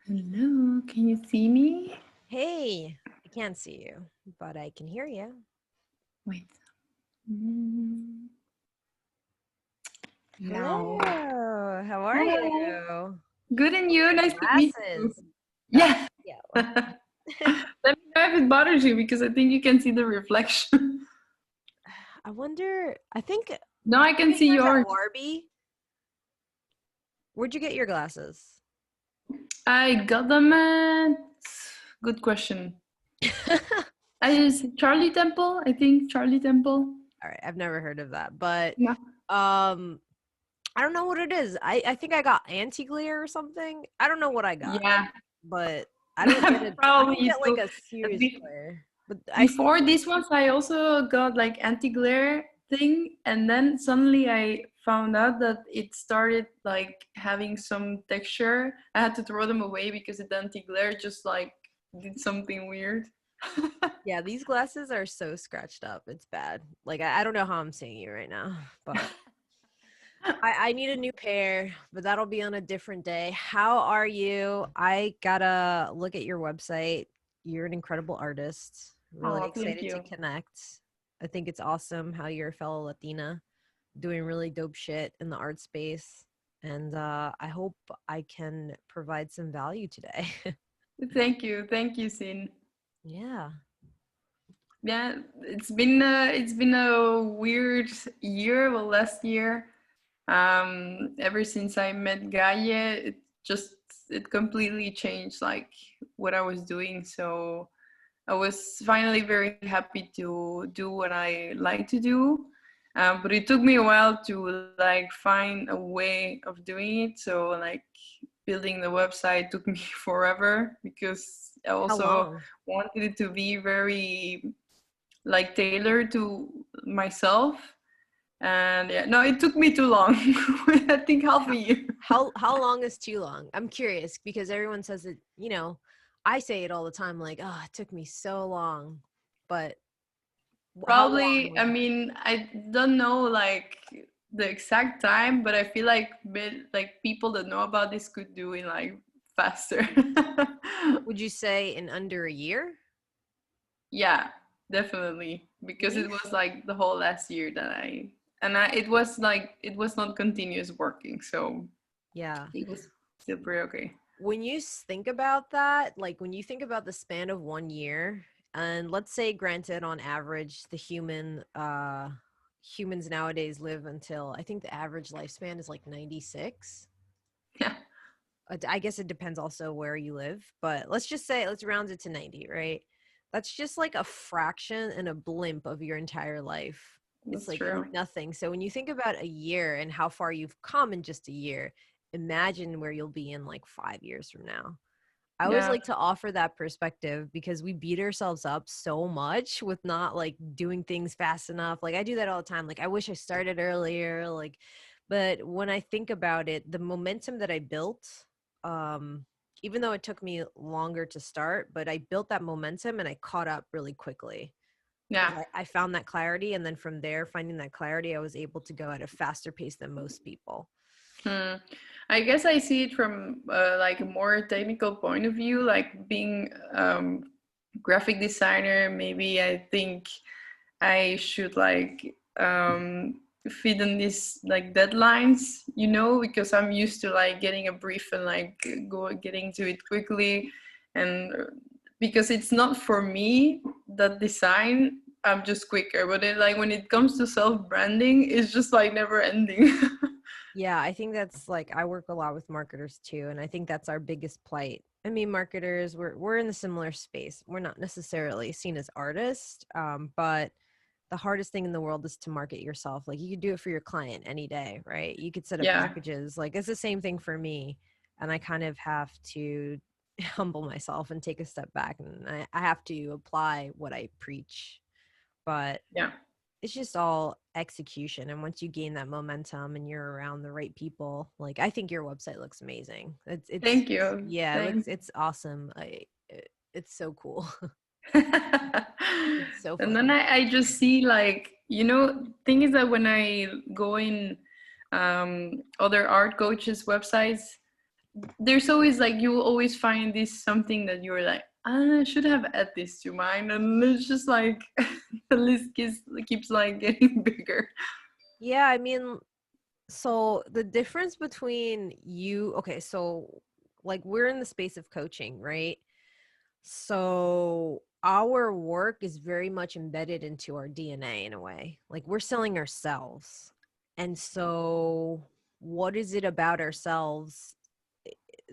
Hello, can you see me? Hey, I can't see you, but I can hear you. Wait. Mm, Now. Hello, how are Hello. you? Good and you? Your Nice to meet you. glasses. Yeah. Yeah. Let me know if it bothers you because I think you can see the reflection. I wonder, I think, did No, I you can get see yours at yours. Warby? Where'd you get your glasses? I got them at. Good question. I use Charlie Temple. I think Charlie Temple. All right, I've never heard of that, but Yeah. um, I don't know what it is. I think I got anti-glare or something. I don't know what I got, Yeah. but I don't Probably get like so. a serious glare. But I see Before people. these ones, I also got like anti-glare thing, and then suddenly I found out that it started like having some texture. I had to throw them away because the anti-glare just like did something weird. Yeah, these glasses are so scratched up. It's bad. Like I don't know how I'm seeing you right now, but I need a new pair, but that'll be on a different day. How are you? I gotta look at your website. You're an incredible artist. Really Oh, thank excited to you. connect. I think it's awesome how you're a fellow Latina doing really dope shit in the art space. And I hope I can provide some value today. Thank you, Sin. Yeah. Yeah, it's been a weird year. Well, last year, ever since I met Gaye, just it completely changed like what I was doing. So I was finally very happy to do what I like to do. But it took me a while to like find a way of doing it. So like building the website took me forever because I How also long? wanted it to be very like tailored to myself. And yeah, no, it took me too long. I think half a year. How long is too long? I'm curious because everyone says it, I say it all the time like, "Oh, it took me so long." But how long Probably, was I it? mean, I don't know like the exact time, but I feel like like people that know about this could do it like faster. Would you say in under a year? Yeah, definitely, because Really? it was like the whole last year that I it was like it was not continuous working, so Yeah. it was still pretty okay. When you think about that, like when you think about the span of 1 year, and let's say granted on average the humans nowadays live until I think the average lifespan is like 96. Yeah, I guess it depends also where you live, but let's just say let's round it to 90, right? That's just like a fraction and a blimp of your entire life. It's that's like true. nothing. So when you think about a year and how far you've come in just a year, imagine where you'll be in like 5 years from now. I always Yeah. like to offer that perspective because we beat ourselves up so much with not like doing things fast enough. Like I do that all the time. Like I wish I started earlier, like but when I think about it, the momentum that I built, um even though it took me longer to start, but I built that momentum and I caught up really quickly because Yeah. I found that clarity. And then from there, finding that clarity, I was able to go at a faster pace than most people. Hmm. I guess I see it from like a more technical point of view, like being graphic designer. Maybe I think I should like fit in these like deadlines, because I'm used to like getting a brief and like getting to it quickly, and because it's not for me that design. I'm just quicker, but like when it comes to self branding, it's just like never ending. Yeah, I think that's like I work a lot with marketers too, and I think that's our biggest plight. I mean, marketers, we're in the similar space. We're not necessarily seen as artists, but the hardest thing in the world is to market yourself. Like you could do it for your client any day, right? You could set up Yeah. packages. Like it's the same thing for me, and I kind of have to humble myself and take a step back, and I have to apply what I preach. But Yeah. it's just all execution, and once you gain that momentum and you're around the right people, like I think your website looks amazing. It's Thank you. yeah, Thanks. it's awesome. It's so cool. It's so And then fun. I just see like, thing is that when I go in other art coaches' websites, there's always like, you will always find this something that you're like, I should have add this to mine, and it's just like the list keeps like getting bigger. Yeah, I mean, so the difference between you, okay, so like we're in the space of coaching, right? So our work is very much embedded into our DNA in a way. Like we're selling ourselves. And so what is it about ourselves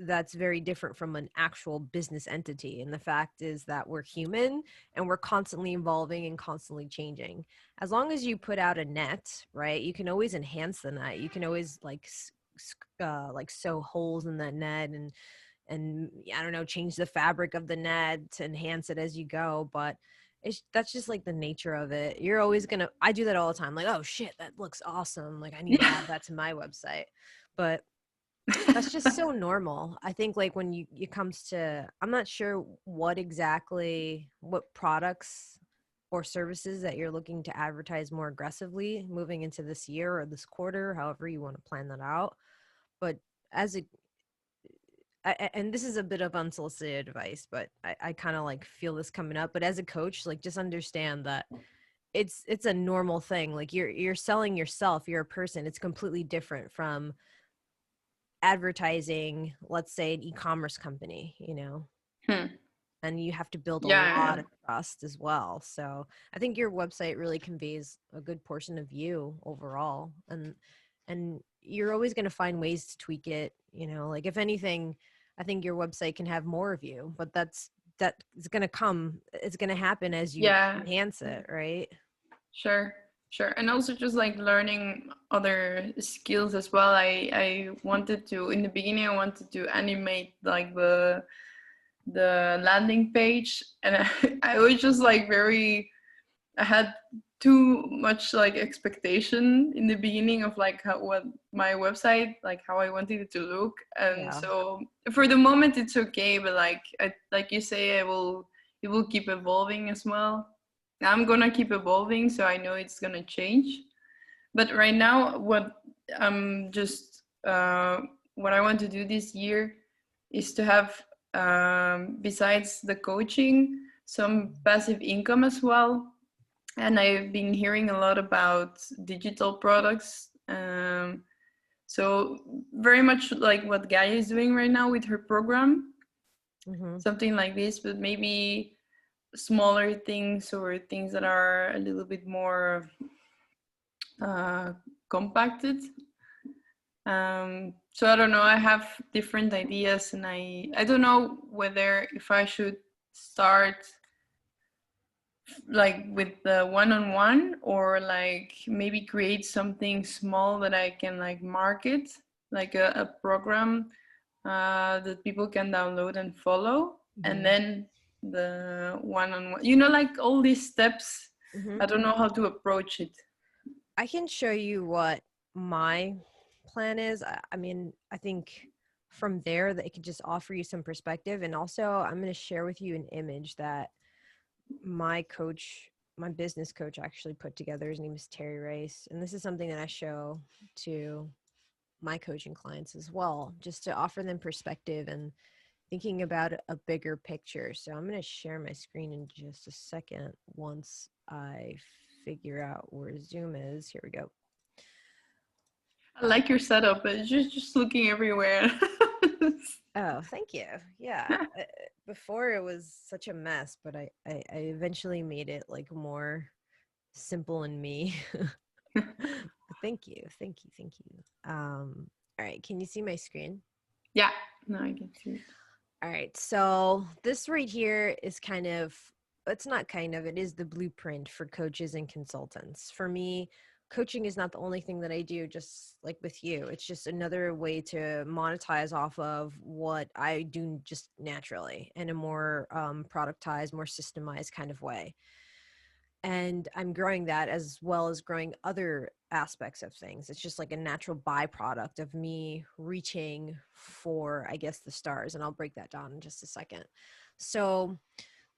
that's very different from an actual business entity? And the fact is that we're human and we're constantly evolving and constantly changing. As long as you put out a net, right? You can always enhance the net. You can always like sew holes in that net and I don't know, change the fabric of the net to enhance it as you go. But that's just like the nature of it. You're always gonna. I do that all the time. Like, oh shit, that looks awesome. Like, I need to Yeah. add that to my website. But that's just so normal. I think like when it comes to, I'm not sure what products or services that you're looking to advertise more aggressively moving into this year or this quarter, however you want to plan that out. But as a and this is a bit of unsolicited advice, but I kind of like feel this coming up. But as a coach, like just understand that it's a normal thing. Like you're selling yourself, you're a person. It's completely different from advertising, let's say an e-commerce company, Hmm. and you have to build a Yeah. lot of trust as well. So I think your website really conveys a good portion of you overall, and you're always going to find ways to tweak it. Like if anything, I think your website can have more of you, but that is going to come. It's going to happen as you Yeah. enhance it, right? Sure, sure. And also just like learning other skills as well. I wanted to, in the beginning, I wanted to animate like the landing page, and I was just like I had too much like expectation in the beginning of like what my website, like how I wanted it to look. And Yeah. so for the moment it's okay, but like you say, it will keep evolving as well. I'm gonna keep evolving, so I know it's gonna change. But right now, I'm just what I want to do this year is to have, besides the coaching, some passive income as well. And I've been hearing a lot about digital products. So very much like what Gaia is doing right now with her program, Mm-hmm. something like this, but maybe smaller things or things that are a little bit more uh, compacted. So I don't know. I have different ideas, and I don't know whether if I should start like with the one-on-one, or like maybe create something small that I can like market, like a program that people can download and follow, and Mm-hmm. then the one-on-one, like all these steps. Mm-hmm. I don't know how to approach it. I can show you what my plan is. I mean, I think from there that it could just offer you some perspective. And also, I'm going to share with you an image that my coach, my business coach, actually put together. His name is Terry Rice. And this is something that I show to my coaching clients as well, just to offer them perspective and thinking about a bigger picture. So I'm going to share my screen in just a second once I figure out where Zoom is. Here we go. I like your setup, but it's just looking everywhere. Oh, thank you. Yeah. Before it was such a mess, but I eventually made it like more simple and me. But thank you. Thank you. Thank you. All right. Can you see my screen? Yeah, no, I can see it. All right. So this right here is it's not kind of, it is the blueprint for coaches and consultants. For me, coaching is not the only thing that I do, just like with you. It's just another way to monetize off of what I do just naturally in a more productized, more systemized kind of way. And I'm growing that as well as growing other aspects of things. It's just like a natural byproduct of me reaching for, I guess, the stars. And I'll break that down in just a second. So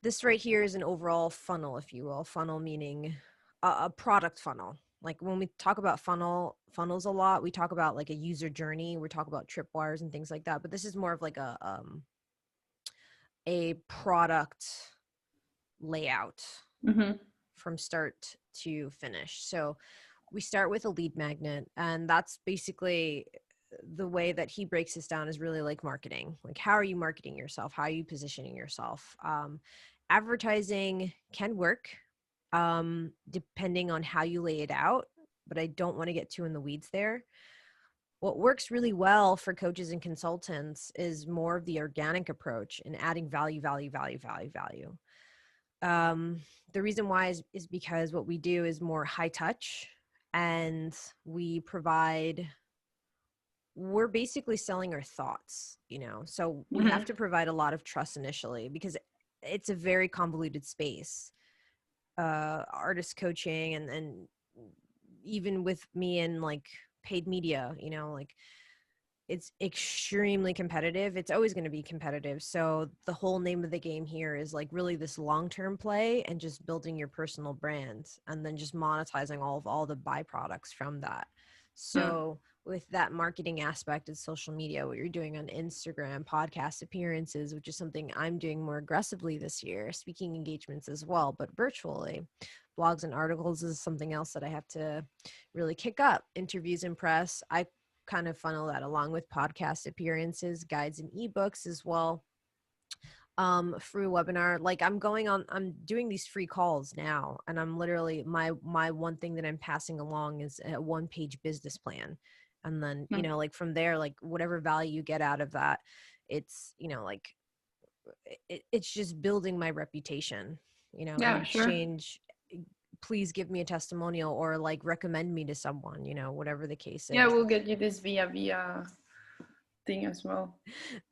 this right here is an overall funnel, if you will. Funnel meaning a product funnel. like when we talk about funnels a lot, we talk about like a user journey, we talk about tripwires and things like that, but this is more of like a product layout Mm-hmm. from start to finish. So we start with a lead magnet, and that's basically the way that he breaks this down is really like marketing. Like, how are you marketing yourself? How are you positioning yourself? Advertising can work depending on how you lay it out, but I don't want to get too in the weeds there. What works really well for coaches and consultants is more of the organic approach and adding value, value, value, value, value. The reason why is because what we do is more high touch, and we're basically selling our thoughts, so we have Mm-hmm. to provide a lot of trust initially because it's a very convoluted space. Artist coaching and even with me in like paid media, like it's extremely competitive. It's always going to be competitive. So the whole name of the game here is like really this long-term play and just building your personal brand and then just monetizing all the byproducts from that. So with that marketing aspect of social media, what you're doing on Instagram, podcast appearances, which is something I'm doing more aggressively this year, speaking engagements as well, but virtually. Blogs and articles is something else that I have to really kick up. Interviews and press. I kind of funnel that along with podcast appearances, guides, and ebooks as well. Free webinar, like I'm doing these free calls now, and I'm literally my one thing that I'm passing along is a 1-page business plan. And then, like from there, like whatever value you get out of that, it's, like it's just building my reputation, in Yeah, sure. exchange. Please give me a testimonial or like recommend me to someone, whatever the case Yeah, is. we'll get you this via thing as well.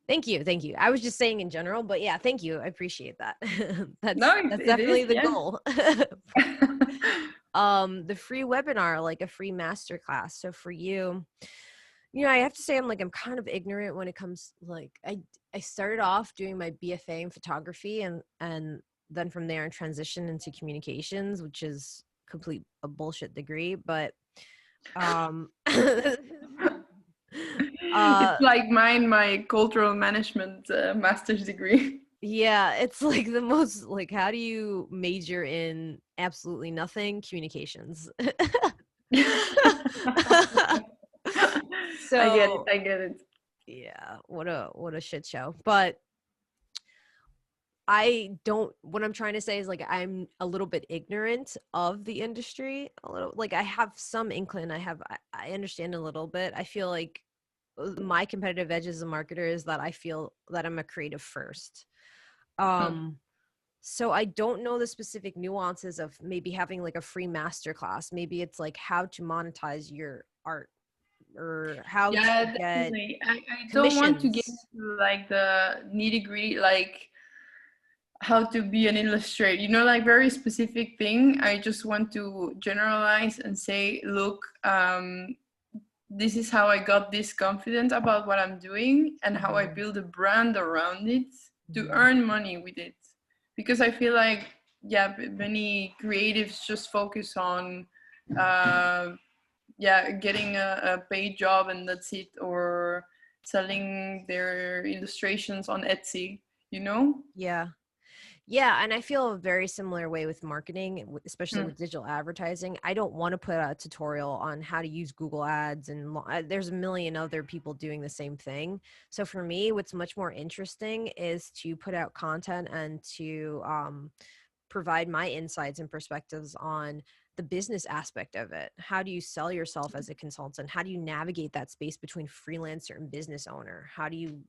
Thank you. Thank you. I was just saying in general, but yeah, thank you. I appreciate that. No, That's it is, definitely the yeah. goal. The free webinar, like a free masterclass. So for you, I have to say I'm kind of ignorant when it comes, like I started off doing my BFA in photography and then from there I transitioned into communications, which is complete a bullshit degree, but It's like my cultural management master's degree. yeah, it's like the most, like, how do you major in absolutely nothing? Communications. I get it. So I get it. yeah, what a shit show. But what I'm trying to say is like I'm a little bit ignorant of the industry, a little, like I have some inkling, I understand a little bit. I feel like my competitive edge as a marketer is that I feel that I'm a creative first. So I don't know the specific nuances of maybe having like a free masterclass. Maybe it's like how to monetize your art or how to Yeah, get definitely. I don't want to get commissions. into like the nitty gritty, like how to be an illustrator, like very specific thing. I just want to generalize and say, look, this is how I got this confident about what I'm doing and how I build a brand around it to Mhm. earn money with it. Because I feel like, yeah, many creatives just focus on, uh, yeah, getting a paid job and that's it, or selling their illustrations on Etsy, you know? Yeah. Yeah, and I feel a very similar way with marketing, especially Hmm. with digital advertising. I don't want to put a tutorial on how to use Google Ads, and there's a million other people doing the same thing. So for me, what's much more interesting is to put out content and to provide my insights and perspectives on the business aspect of it. How do you sell yourself as a consultant? How do you navigate that space between freelancer and business owner? How do you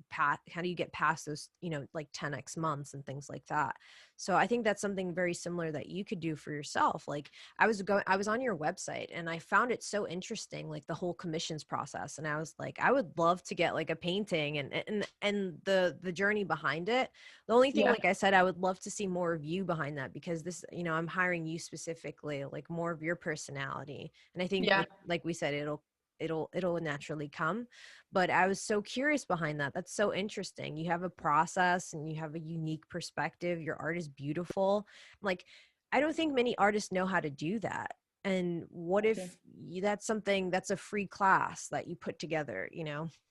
get past those, like 10x months and things like that? So I think that's something very similar that you could do for yourself. Like I was on your website and I found it so interesting, like the whole commissions process. And I was like, I would love to get like a painting and the journey behind it. The only thing, Yeah, like I said, I would love to see more of you behind that because this, I'm hiring you specifically, like more of your personality. And I think yeah. like we said, it'll naturally come. But I was so curious behind that. That's so interesting. You have a process and you have a unique perspective. Your art is beautiful. Like, I don't think many artists know how to do that. And what Okay. if that's something that's a free class that you put together,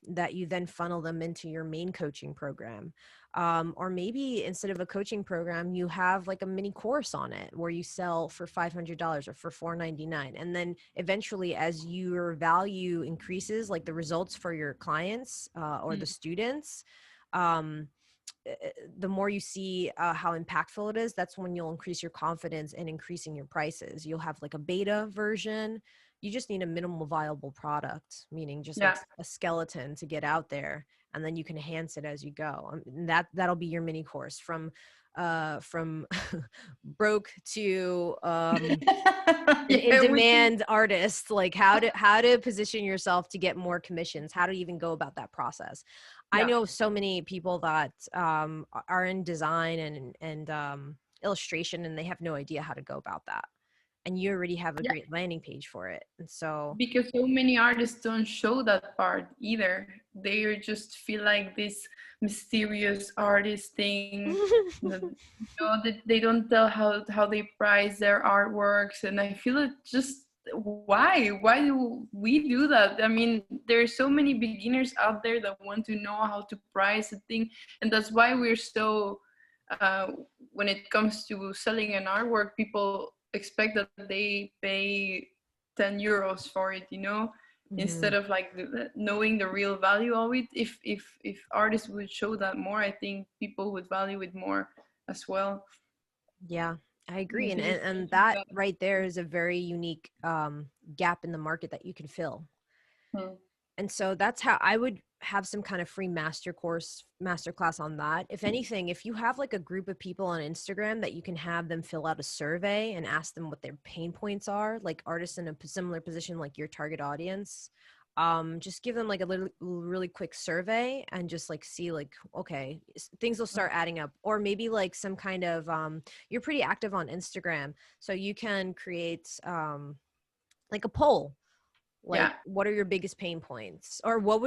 that you then funnel them into your main coaching program? Or maybe instead of a coaching program, you have like a mini course on it where you sell for $500 or for $499. And then eventually, as your value increases, like the results for your clients or the Mm. students, um, the more you see how impactful it is, that's when you'll increase your confidence in increasing your prices. You'll have like a beta version. You just need a minimal viable product, meaning just like Yeah. a skeleton to get out there, and then you can enhance it as you go. And that'll be your mini course from broke to an Yeah, we can. in-demand artist, like how to position yourself to get more commissions, how to even go about that process. I Yeah. know so many people that are in design and illustration, and they have no idea how to go about that, and you already have a Yeah. great landing page for it. And so Because so many artists don't show that part either. They just feel like this mysterious artist thing. That they don't tell how they price their artworks, and I feel it just why do we do that? I mean, there are so many beginners out there that want to know how to price a thing, and that's why we're so uh, when it comes to selling an artwork, people expect that they pay 10 euros for it, instead Mhm. of like knowing the real value of it. If artists would show that more, I think people would value it more as well. Yeah, I agree. As And, you and just and mentioned that that. right there is a very unique gap in the market that you can fill. Hmm. And so that's how I would have some kind of free master class on that. If anything, if you have like a group of people on Instagram that you can have them fill out a survey and ask them what their pain points are, like artists in a similar position like your target audience, just give them like a little really quick survey and just like see like, okay, things will start adding up. Or maybe like some kind of you're pretty active on Instagram, so you can create like a poll, like Yeah. what are your biggest pain points, or what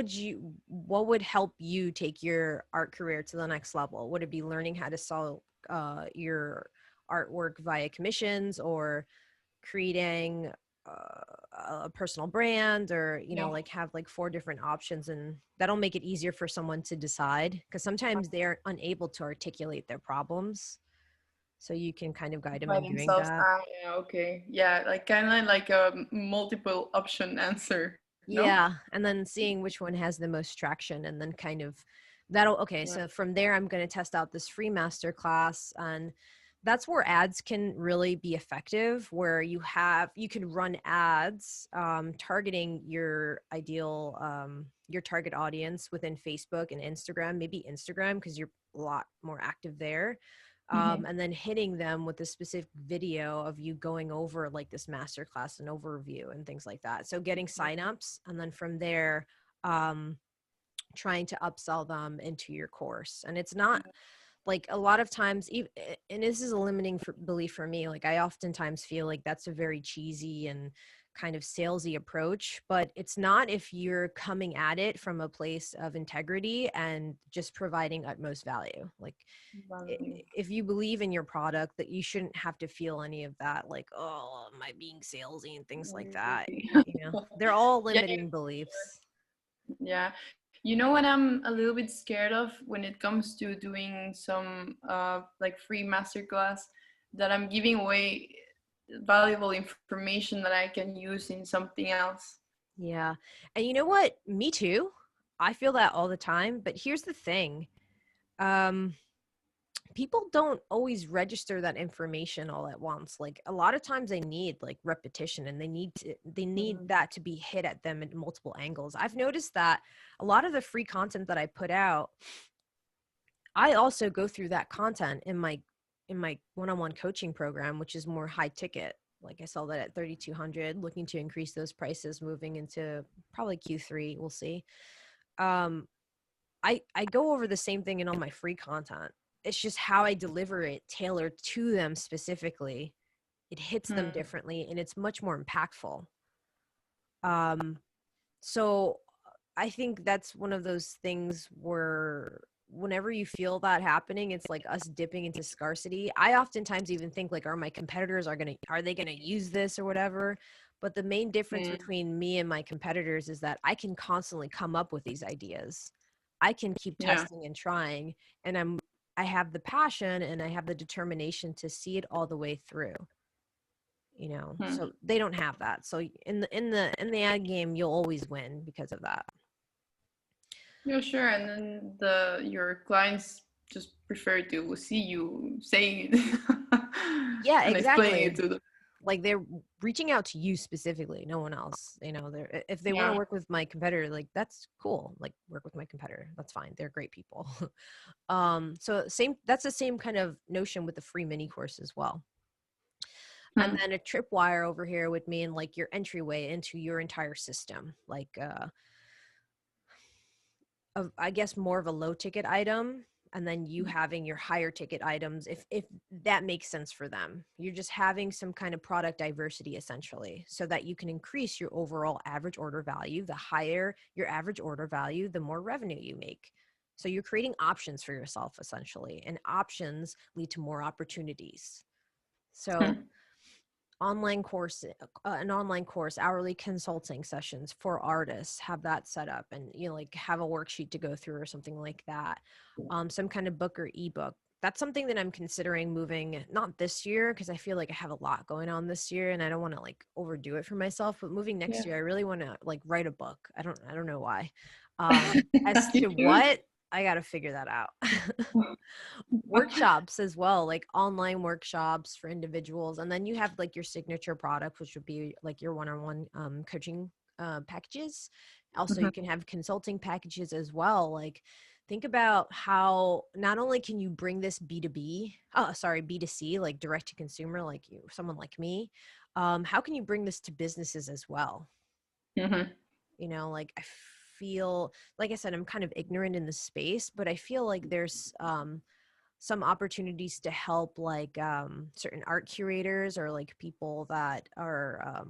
would help you take your art career to the next level? Would it be learning how to sell your artwork via commissions, or creating a personal brand, or Yeah. like have like four different options? And that'll make it easier for someone to decide, because sometimes they're unable to articulate their problems, so you can kind of guide them By in doing themselves. that. Ah, yeah. Okay. Yeah. Like kind of like a multiple option answer. No. Yeah, and then seeing which one has the most traction, and then kind of that'll okay, Yeah. so from there I'm going to test out this free master class, and that's where ads can really be effective, where you can run ads targeting your ideal your target audience within Facebook and Instagram, maybe Instagram because you're a lot more active there, Hmm. and then hitting them with a specific video of you going over like this masterclass and overview and things like that. So getting signups, and then from there, um, trying to upsell them into your course. And it's not like a lot of times, and this is a limiting belief for me. Like I oftentimes feel like that's a very cheesy and kind of salesy approach, but it's not if you're coming at it from a place of integrity and just providing utmost value. Like Value. if you believe in your product, that you shouldn't have to feel any of that, like, oh, am I being salesy and things like that. They're all Yeah. limiting beliefs. Yeah. You know what I'm a little bit scared of when it comes to doing some like free masterclass, that I'm giving away valuable information that I can use in something else. Yeah. And you know what? Me too. I feel that all the time. But here's the thing. Um, People don't always register that information all at once. Like a lot of times they need like repetition, and they need Mhm. that to be hit at them at multiple angles. I've noticed that a lot of the free content that I put out, I also go through that content in my one-on-one coaching program, which is more high ticket. Like I sell that at 3,200, looking to increase those prices moving into probably Q3. We'll see. Um, I go over the same thing in all my free content. It's just how I deliver it, tailored to them specifically. It hits them Hmm. differently, and it's much more impactful. Um, so I think that's one of those things where whenever you feel that happening, it's like us dipping into scarcity. I oftentimes even think like, are my competitors are they gonna use this or whatever? But the main difference Mm. between me and my competitors is that I can constantly come up with these ideas. I can keep Yeah. testing and trying, and I have the passion and I have the determination to see it all the way through. Hmm. So they don't have that. So in the ad game, you'll always win because of that. Yeah, sure. And then your clients just prefer to see you saying it Yeah, and explaining exactly. it to them. Like they're reaching out to you specifically, no one else. They're if they want to Yeah. work with my competitor, like that's cool. Like work with my competitor, that's fine. They're great people. So same that's the same kind of notion with the free mini course as well. And Hmm. then a tripwire over here would mean like your entryway into your entire system, like I guess more of a low ticket item, and then you having your higher ticket items if that makes sense for them. You're just having some kind of product diversity essentially, so that you can increase your overall average order value. The higher your average order value, the more revenue you make. So you're creating options for yourself essentially, and options lead to more opportunities. So Hmm. an online course, hourly consulting sessions for artists, have that set up, and like have a worksheet to go through or something like that. Some kind of book or ebook. That's something that I'm considering moving, not this year because I feel like I have a lot going on this year and I don't want to like overdo it for myself, but moving next Yeah. year I really want to like write a book. I don't know why. As You to should. what, I got to figure that out. Workshops as well, like online workshops for individuals, and then you have like your signature product, which would be like your one-on-one coaching packages. Also Mhm. you can have consulting packages as well. Like think about how not only can you bring this B2C, like direct to consumer, like someone like me, how can you bring this to businesses as well? Mhm. Like I feel like I said, I'm kind of ignorant in the space, but I feel like there's some opportunities to help like certain art curators or like people that are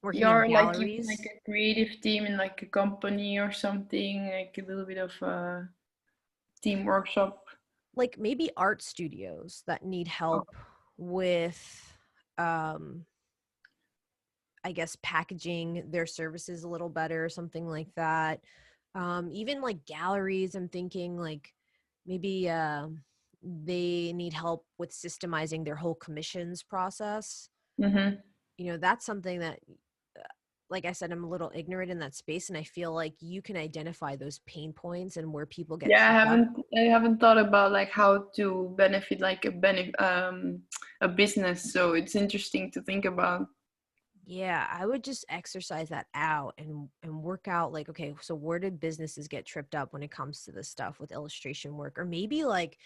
working in You're like even like galleries, a creative team in like a company or something, like a little bit of a team workshop. like maybe art studios that need Oh. help with um I guess packaging their services a little better, something like that. Even like galleries, I'm thinking like maybe they need help with systemizing their whole commissions process. Mhm. That's something that like I said, I'm a little ignorant in that space, and I feel like you can identify those pain points and where people get Yeah, tripped up. I haven't thought about like how to benefit like a business. So it's interesting to think about. Yeah, I would just exercise that out and work out like, okay, so where did businesses get tripped up when it comes to this stuff with illustration work? Or maybe like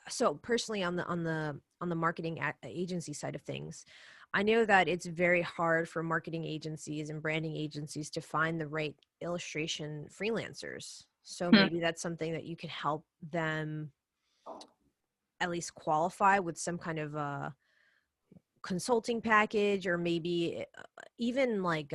so personally on the marketing agency side of things, I know that it's very hard for marketing agencies and branding agencies to find the right illustration freelancers. So Hmm. maybe that's something that you can help them at least qualify with some kind of consulting package, or maybe even like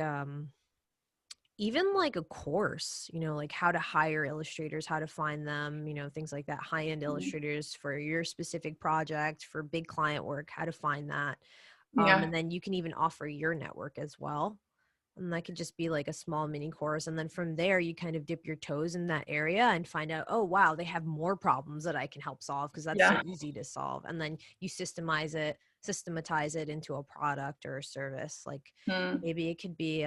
even like a course, like how to hire illustrators, how to find them, things like that, high-end illustrators for your specific project, for big client work, how to find that. Yeah. And then you can even offer your network as well, and that could just be like a small mini course. And then from there, you kind of dip your toes in that area and find out, oh, wow, they have more problems that I can help solve because that's so Yeah. easy to solve. And then you systematize it into a product or a service. Like Hmm. maybe it could be,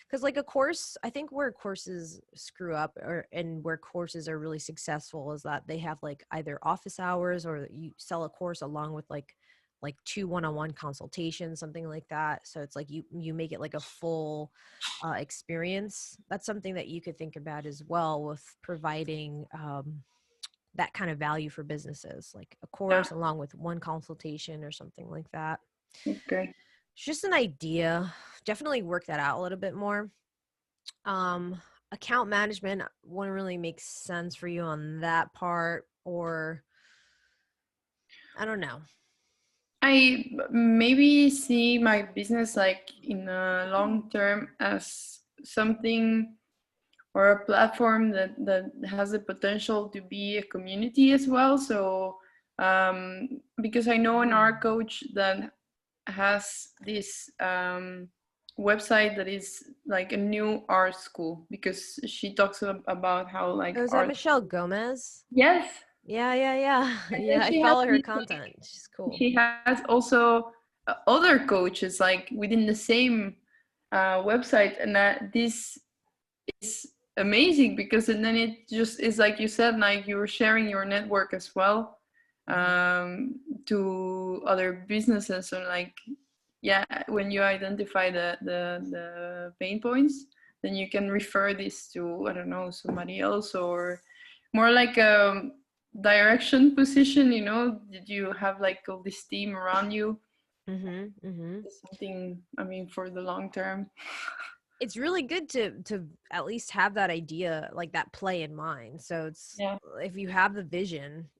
because like a course, I think where courses screw up and where courses are really successful is that they have like either office hours or you sell a course along with like two one-on-one consultations, something like that. So it's like you make it like a full experience. That's something that you could think about as well with providing that kind of value for businesses, like a Yeah. course along with one consultation or something like that. Okay. It's just an idea. Definitely work that out a little bit more. um Account management wouldn't really make sense for you on that part, or I don't know. I maybe see my business like in a long term as something or a platform that has the potential to be a community as well. So because I know an art coach that has this website that is like a new art school, because she talks about how like Oh, is that art. Michelle Gomez? Yes. Yeah, yeah, yeah. And Yeah, then I she has follow her this, like, content. She's cool. she has also other coaches like within the same website, and this is amazing because, and then it just is like you said, like you're sharing your network as well to other businesses. So like, yeah, when you identify the pain points, then you can refer this to, I don't know, somebody else, or more like a direction position, you know. Did you have like all this team around you? Mm-hmm. Mm-hmm. It's something, I mean, for the long term. It's really good to at least have that idea, like that play in mind. So it's, Yeah. if you have the vision,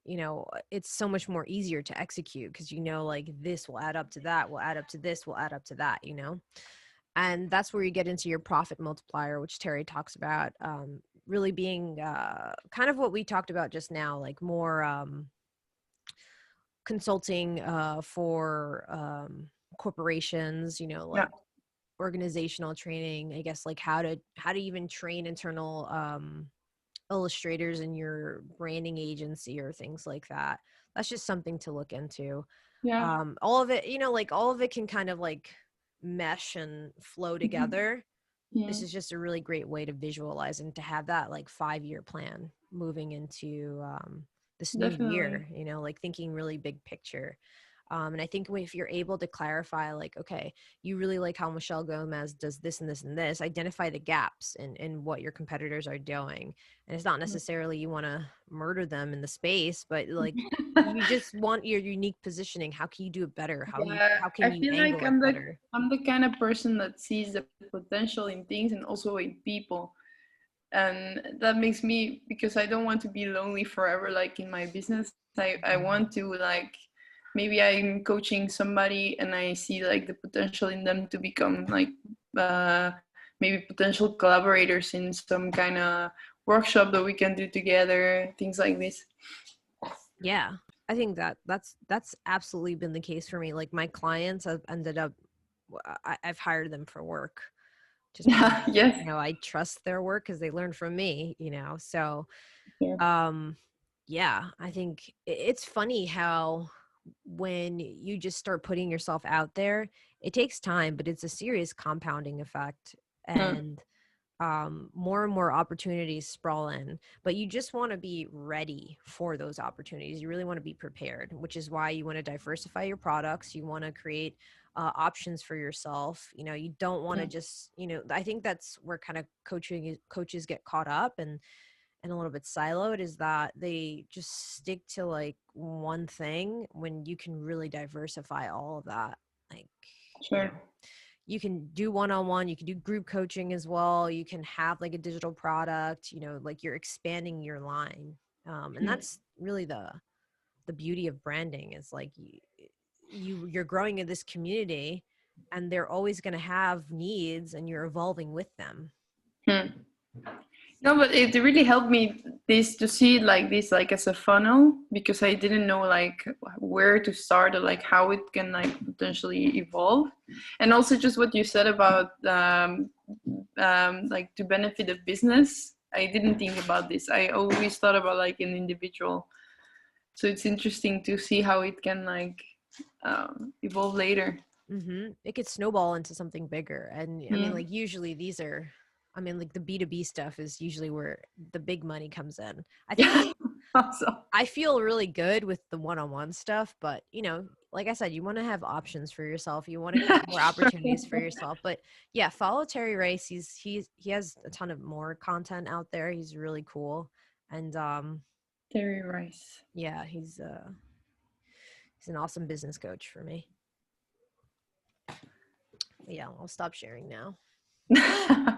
it's so much more easier to execute because like this will add up to that, will add up to this, will add up to that. And that's where you get into your profit multiplier, which Terry talks about, really being kind of what we talked about just now, like more consulting for corporations, Yeah. like organizational training, I guess, like how to even train internal illustrators in your branding agency or things like that. That's just something to look into. Yeah. All of it, like all of it can kind of like mesh and flow together. This Yeah. is just a really great way to visualize and to have that like 5-year plan moving into this new Definitely. year, like thinking really big picture. And I think if you're able to clarify, like, okay, you really like how Michelle Gomez does this and this and this, identify the gaps in what your competitors are doing. And it's not necessarily you want to murder them in the space, but like you just want your unique positioning. How can you do it better? Yeah, How can I you feel like angle it better? I'm the kind of person that sees the potential in things and also in people. And that makes me, because I don't want to be lonely forever like in my business. I want to, like, maybe I'm coaching somebody and I see like the potential in them to become like maybe potential collaborators in some kind of workshop that we can do together, things like this. Yeah, I think that's absolutely been the case for me. Like my clients have ended up, I've hired them for work just because Yes. I trust their work because they learned from me. So Yeah. um yeah, I think it's funny how when you just start putting yourself out there, it takes time, but it's a serious compounding effect. Yeah. And more and more opportunities sprawl in, but you just want to be ready for those opportunities. You really want to be prepared, which is why you want to diversify your products. You want to create options for yourself. You don't want to just, I think that's where kind of coaches get caught up and a little bit siloed, is that they just stick to like one thing when you can really diversify all of that. Like, you Sure. know, you can do one-on-one, you can do group coaching as well, you can have like a digital product, like you're expanding your line. And that's really the beauty of branding, is like you're growing in this community and they're always going to have needs and you're evolving with them. Hmm. No, but it really helped me this to see it like this, like as a funnel, because I didn't know like where to start or like how it can like potentially evolve, and also just what you said about like to benefit the business. I didn't think about this. I always thought about like an individual. So it's interesting to see how it can like evolve later. It could snowball into something bigger. And I mean, Hmm. like, usually these are, I mean, like the B2B stuff is usually where the big money comes in. I think Yeah. Awesome. I feel really good with the one-on-one stuff, but like I said, you want to have options for yourself. You want to create more Sure. opportunities for yourself. But yeah, follow Terry Rice. He has a ton of more content out there. He's really cool. And Terry Rice. yeah, he's an awesome business coach for me. But yeah, I'll stop sharing now.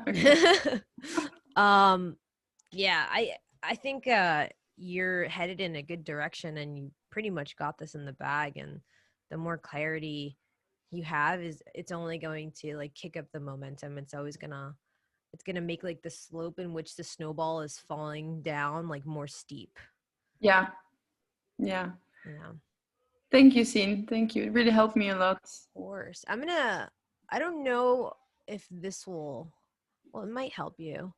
Okay. um yeah, I think you're headed in a good direction and you pretty much got this in the bag. And the more clarity you have, is it's only going to like kick up the momentum. It's always gonna it's going to make like the slope in which the snowball is falling down like more steep. Yeah. Yeah. Yeah. Thank you, Sin. Thank you. It really helped me a lot. Of course. I don't know if this will, well, it might help you.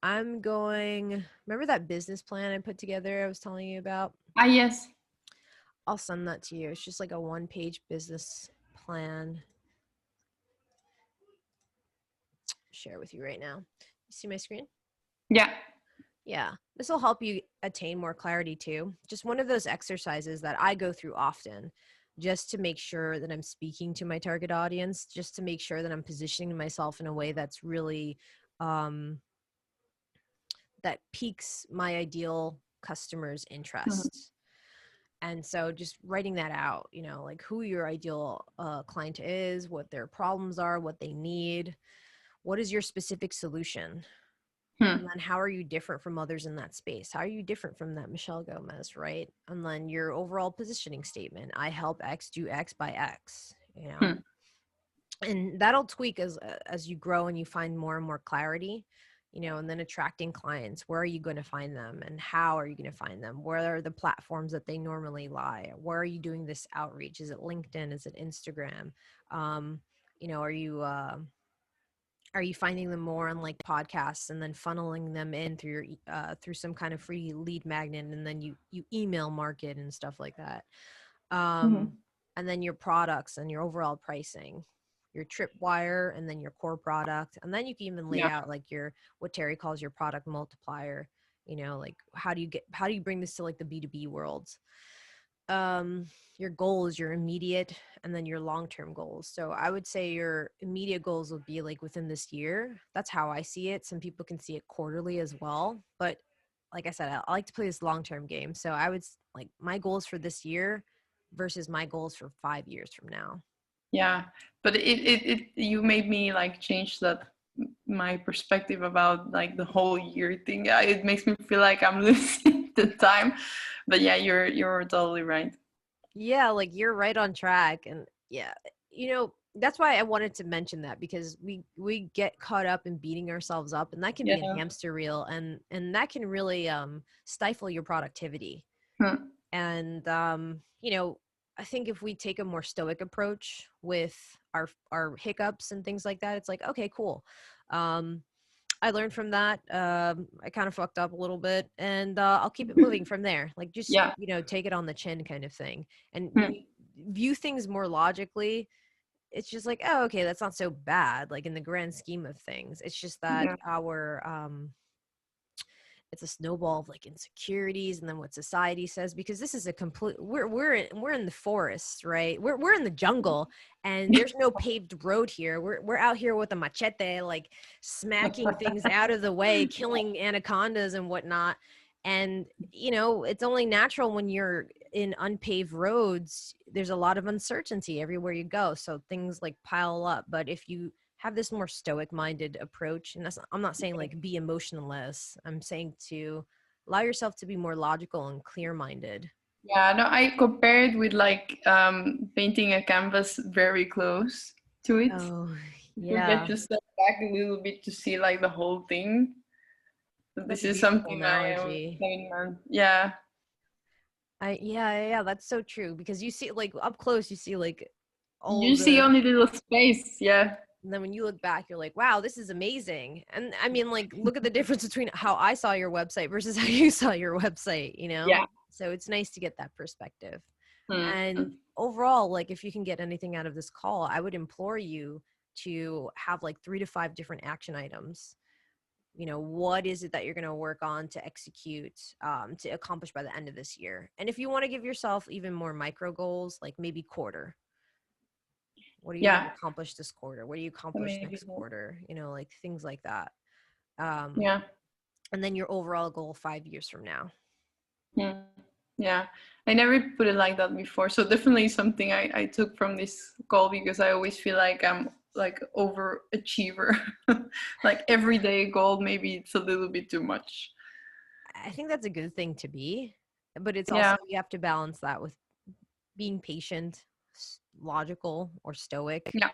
Remember that business plan I put together I was telling you about? Ah, yes. I'll send that to you. It's just like a 1-page business plan. Share with you right now. You see my screen? Yeah. Yeah. This will help you attain more clarity too. Just one of those exercises that I go through often just to make sure that I'm speaking to my target audience, just to make sure that I'm positioning myself in a way that's really that piques my ideal customer's Mhm. interest. And so just writing that out, like who your ideal client is, what their problems are, what they need, what is your specific solution, Hmm. and then how are you different from others in that space? How are you different from that Michelle Gomez, right? And then your overall positioning statement: I help X do X by X, Hmm. and that'll tweak as you grow and you find more and more clarity, and then attracting clients. Where are you going to find them, and how are you going to find them? Where are the platforms that they normally lie? Where are you doing this outreach? Is it LinkedIn? Is it Instagram? um are you finding them more on like podcasts and then funneling them in through your through some kind of free lead magnet, and then you email market and stuff like that? Mhm. And then your products and your overall pricing, your tripwire, and then your core product. And then you can even lay Yeah. out like your, what Terry calls your product multiplier, like how do you bring this to like the B2B world? Your goals, your immediate and then your long-term goals. So I would say your immediate goals will be like within this year. That's how I see it. Some people can see it quarterly as well, but like I said, I like to play this long-term game. So I would like my goals for this year versus my goals for 5 years from now. Yeah. But you made me like change that my perspective about like the whole year thing. Yeah, it makes me feel like I'm losing the time. But yeah, you're totally right. Yeah, like you're right on track. And yeah, that's why I wanted to mention that, because we get caught up in beating ourselves up, and that can be a Yeah. hamster wheel, and that can really stifle your productivity. Hmm. And I think if we take a more stoic approach with our hiccups and things like that, it's like, okay, cool. I learned from that. I kind of fucked up a little bit, and I'll keep it moving from there. Like just Yeah. take it on the chin kind of thing, and Hmm. view things more logically. It's just like, oh, okay, that's not so bad. Like in the grand scheme of things, it's just that Yeah. our it's a snowball of like insecurities and then what society says, because this is a complete, we're in the forest, right? We're in the jungle, and there's no paved road here. We're out here with a machete, like smacking things out of the way, killing anacondas and whatnot. And it's only natural when you're in unpaved roads, there's a lot of uncertainty everywhere you go, so things like pile up. But if you have this more stoic minded approach, and I'm not saying like be emotionless, I'm saying to allow yourself to be more logical and clear minded. Yeah, no, I compare it with like painting a canvas very close to it. Oh, You get yeah, to step back a little bit to see like the whole thing. So that's this a is beautiful something I am analogy. having mind. Yeah. Yeah, that's so true, because you see like up close, you see like all You of see the, only little space. Yeah. and then when you look back, you're like, wow, this is amazing. And I mean, like, look at the difference between how I saw your website versus how you saw your website. Yeah. So it's nice to get that perspective. And Mm. overall, like, if you can get anything out of this call, I would implore you to have like 3 to 5 different action items. What is it that you're going to work on to execute, to accomplish by the end of this year? And if you want to give yourself even more micro goals, like maybe quarter, what are you going to Yeah. accomplish this quarter? What do you accomplish next Amazing. quarter? Like things like that. Um, Yeah. and then your overall goal 5 years from now. Mm. Yeah. I never put it like that before. So definitely something I took from this call, because I always feel like I'm like overachiever. Like everyday goal, maybe it's a little bit too much. I think that's a good thing to be, but it's also, Yeah. you have to balance that with being patient, logical, or stoic. Yeah.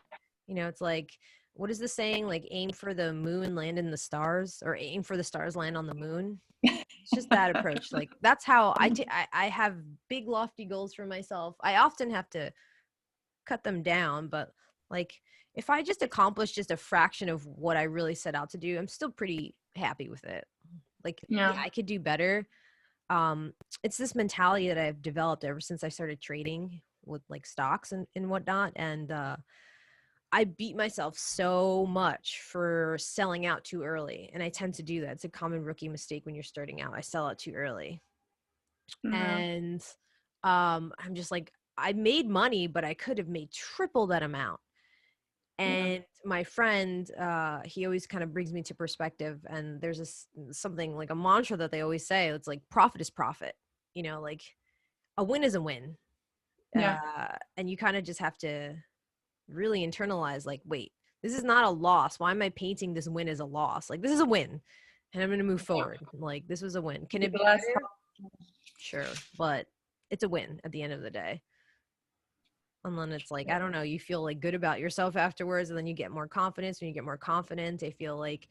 It's like what is the saying? Like, aim for the moon, land in the stars, or aim for the stars, land on the moon. It's just that approach. Like, that's how I have big lofty goals for myself. I often have to cut them down, but like, if I just accomplish just a fraction of what I really set out to do, I'm still pretty happy with it. Like, yeah, Yeah. I could do better. It's this mentality that I've developed ever since I started trading with like stocks and whatnot. And I beat myself so much for selling out too early. And I tend to do that. It's a common rookie mistake when you're starting out. I sell out too early. Yeah. And I'm just like, I made money, but I could have made triple that amount. Yeah. And my friend, he always kind of brings me to perspective. And there's this something like a mantra that they always say. It's like, profit is profit. You know, like a win is a win. Yeah. And you kind of just have to really internalize, like, wait, this is not a loss. Why am I painting this win as a loss? Like, this is a win, and I'm going to move forward. Like, this was a win. Can it The be last better? Sure, but it's a win at the end of the day. And then it's like, I don't know, you feel like good about yourself afterwards, and then you get more confidence. When you get more confident, I feel like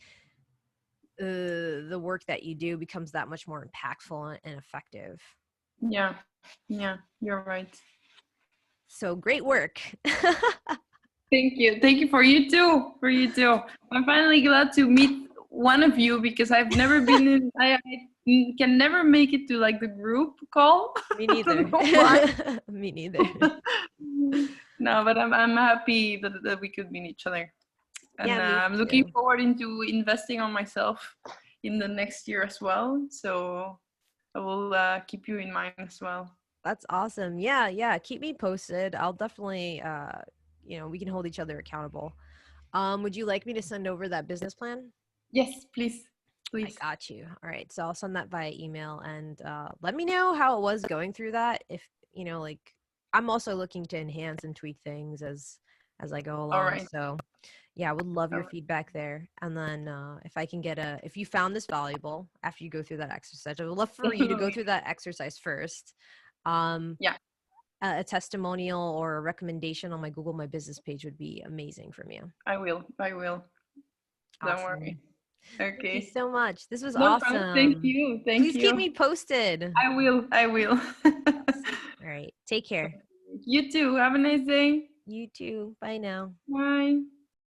the work that you do becomes that much more impactful and effective. Yeah. Yeah. You're right. So great work. Thank you. Thank you for you too. For you too. I'm finally glad to meet one of you because I've never been in. I can never make it to like the group call. Me I neither. don't know why. Me neither. No, but I'm happy that we could meet each other, and Yeah, me I'm looking too. forward into investing on myself in the next year as well. So I will keep you in mind as well. That's awesome. Yeah, yeah. Keep me posted. I'll definitely we can hold each other accountable. Would you like me to send over that business plan? Yes, please, I please. got you. All right. So I'll send that via email, and let me know how it was going through that. If like, I'm also looking to enhance and tweak things as I go All along. right. So yeah, I would love All your right. feedback there. And then if I can get if you found this valuable after you go through that exercise, I would love for you to go Definitely. through that exercise first. Um, Yeah, a testimonial or a recommendation on my Google My Business page would be amazing from you. I will. I will. Don't worry. Awesome. Thank you Okay. so much. This was No problem. Thank awesome. you. Thank Please keep you. me posted. I will. I will. Awesome. All right. Take care. You too. Have a nice day. You too. Bye now. Bye.